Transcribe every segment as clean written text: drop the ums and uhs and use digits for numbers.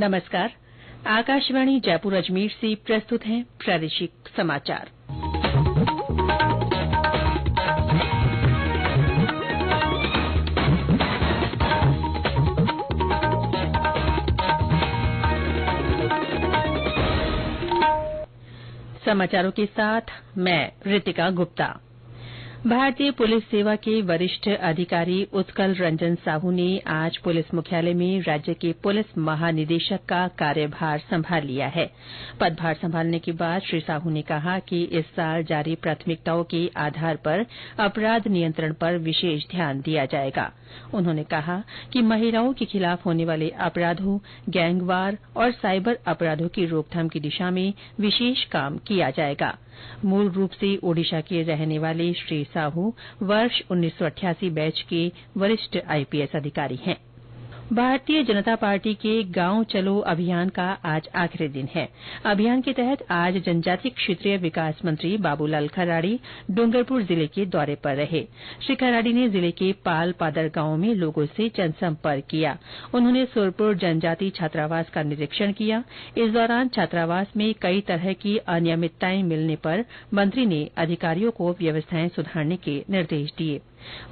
नमस्कार। आकाशवाणी जयपुर अजमेर से प्रस्तुत हैं प्रादेशिक समाचार। समाचारों के साथ मैं रितिका गुप्ता। भारतीय पुलिस सेवा के वरिष्ठ अधिकारी उत्कल रंजन साहू ने आज पुलिस मुख्यालय में राज्य के पुलिस महानिदेशक का कार्यभार संभाल लिया है। पदभार संभालने के बाद श्री साहू ने कहा कि इस साल जारी प्राथमिकताओं के आधार पर अपराध नियंत्रण पर विशेष ध्यान दिया जाएगा। उन्होंने कहा कि महिलाओं के खिलाफ होने वाले अपराधों, गैंगवार और साइबर अपराधों की रोकथाम की दिशा में विशेष काम किया जाएगा। मूल रूप से ओडिशा के रहने वाले श्री साहू वर्ष 1988 बैच के वरिष्ठ आईपीएस अधिकारी हैं। भारतीय जनता पार्टी के गांव चलो अभियान का आज आखिरी दिन है। अभियान के तहत आज जनजातीय क्षेत्रीय विकास मंत्री बाबूलाल खराड़ी डूंगरपुर जिले के दौरे पर रहे। श्री खराड़ी ने जिले के पाल पादर गांव में लोगों से जनसंपर्क किया। उन्होंने सुरपुर जनजाति छात्रावास का निरीक्षण किया। इस दौरान छात्रावास में कई तरह की अनियमितताएं मिलने पर मंत्री ने अधिकारियों को व्यवस्थाएं सुधारने के निर्देश दिए।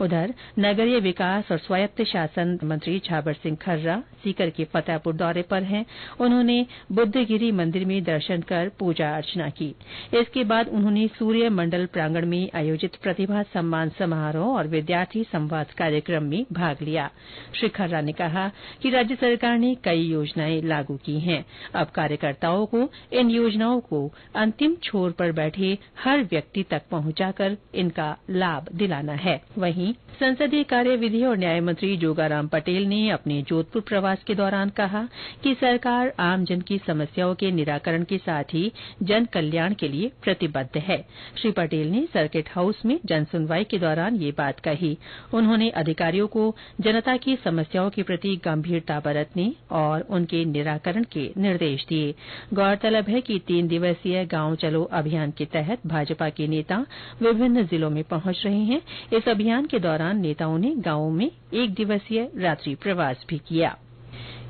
उधर नगरीय विकास और स्वायत्त शासन मंत्री झाबर सिंह खर्रा सीकर के फतेहपुर दौरे पर हैं। उन्होंने बुद्धगिरी मंदिर में दर्शन कर पूजा अर्चना की। इसके बाद उन्होंने सूर्य मंडल प्रांगण में आयोजित प्रतिभा सम्मान समारोह और विद्यार्थी संवाद कार्यक्रम में भाग लिया। श्री खर्रा ने कहा कि राज्य सरकार ने कई योजनाएं लागू की हैं। अब कार्यकर्ताओं को इन योजनाओं को अंतिम छोर पर बैठे हर व्यक्ति तक पहुंचाकर इनका लाभ दिलाना है। वहीं संसदीय कार्य विधि और न्याय मंत्री जोगाराम पटेल ने अपने जोधपुर प्रवास के दौरान कहा कि सरकार आमजन की समस्याओं के निराकरण के साथ ही जन कल्याण के लिए प्रतिबद्ध है। श्री पटेल ने सर्किट हाउस में जन सुनवाई के दौरान ये बात कही। उन्होंने अधिकारियों को जनता की समस्याओं के प्रति गंभीरता बरतने और उनके निराकरण के निर्देश दिए। गौरतलब है कि 3 दिवसीय गांव चलो अभियान के तहत भाजपा के नेता विभिन्न जिलों में पहुंच रहे हैं। इस अभियान के दौरान नेताओं ने गांवों में 1 दिवसीय रात्रि प्रवास भी किया।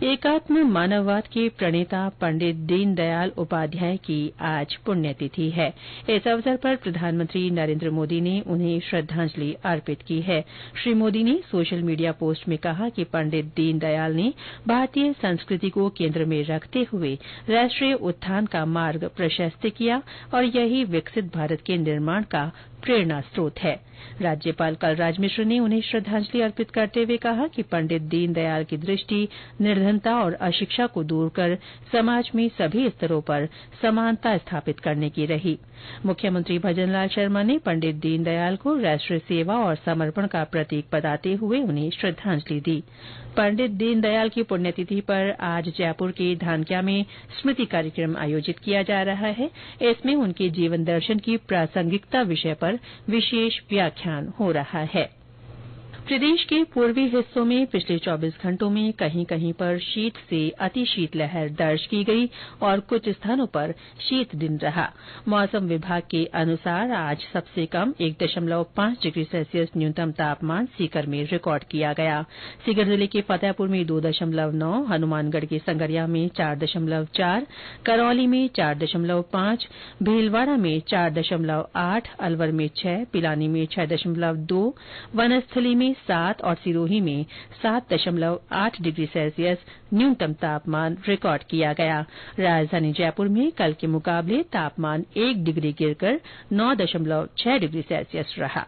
एकात्म मानववाद के प्रणेता पंडित दीनदयाल उपाध्याय की आज पुण्यतिथि है। इस अवसर पर प्रधानमंत्री नरेंद्र मोदी ने उन्हें श्रद्धांजलि अर्पित की है। श्री मोदी ने सोशल मीडिया पोस्ट में कहा कि पंडित दीनदयाल ने भारतीय संस्कृति को केंद्र में रखते हुए राष्ट्रीय उत्थान का मार्ग प्रशस्त किया और यही विकसित भारत के निर्माण का प्रेरणा स्रोत है। राज्यपाल कलराज मिश्र ने उन्हें श्रद्धांजलि अर्पित करते हुए कहा कि पंडित दीनदयाल की दृष्टि निर्धनता और अशिक्षा को दूर कर समाज में सभी स्तरों पर समानता स्थापित करने की रही। मुख्यमंत्री भजनलाल शर्मा ने पंडित दीनदयाल को राष्ट्र सेवा और समर्पण का प्रतीक बताते हुए उन्हें श्रद्धांजलि दी। पंडित दीनदयाल की पुण्यतिथि पर आज जयपुर के धानक्या में स्मृति कार्यक्रम आयोजित किया जा रहा है। इसमें उनके जीवन दर्शन की प्रासंगिकता विषय पर विशेष व्याख्यान हो रहा है। प्रदेश के पूर्वी हिस्सों में पिछले 24 घंटों में कहीं कहीं पर शीत से अति शीतलहर दर्ज की गई और कुछ स्थानों पर शीत दिन रहा। मौसम विभाग के अनुसार आज सबसे कम 1.5 डिग्री सेल्सियस न्यूनतम तापमान सीकर में रिकॉर्ड किया गया। सीकर जिले के फतेहपुर में 2.9, हनुमानगढ़ के संगरिया में 4.4, करौली में 4.5, भीलवाड़ा में 4.8, अलवर में 6, पिलानी में 6.2, वनस्थली में 7 और सिरोही में 7.8 डिग्री सेल्सियस न्यूनतम तापमान रिकॉर्ड किया गया। राजधानी जयपुर में कल के मुकाबले तापमान 1 डिग्री गिरकर 9.6 डिग्री सेल्सियस रहा।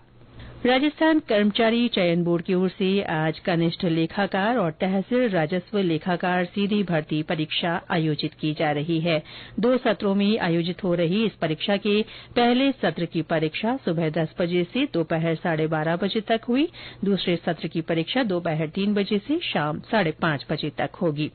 राजस्थान कर्मचारी चयन बोर्ड की ओर से आज कनिष्ठ लेखाकार और तहसील राजस्व लेखाकार सीधी भर्ती परीक्षा आयोजित की जा रही है। 2 सत्रों में आयोजित हो रही इस परीक्षा के पहले सत्र की परीक्षा सुबह 10 बजे से दोपहर 12:30 बजे तक हुई। दूसरे सत्र की परीक्षा दोपहर 3 बजे से शाम 5:30 बजे तक होगी।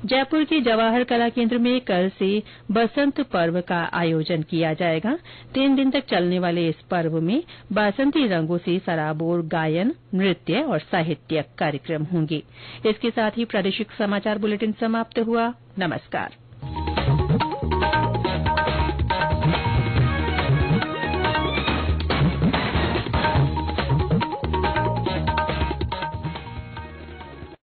जयपुर के जवाहर कला केंद्र में कल से बसंत पर्व का आयोजन किया जाएगा। 3 दिन तक चलने वाले इस पर्व में बासंती रंगों से सराबोर गायन, नृत्य और साहित्यिक कार्यक्रम होंगे। इसके साथ ही प्रादेशिक समाचार बुलेटिन समाप्त हुआ। नमस्कार।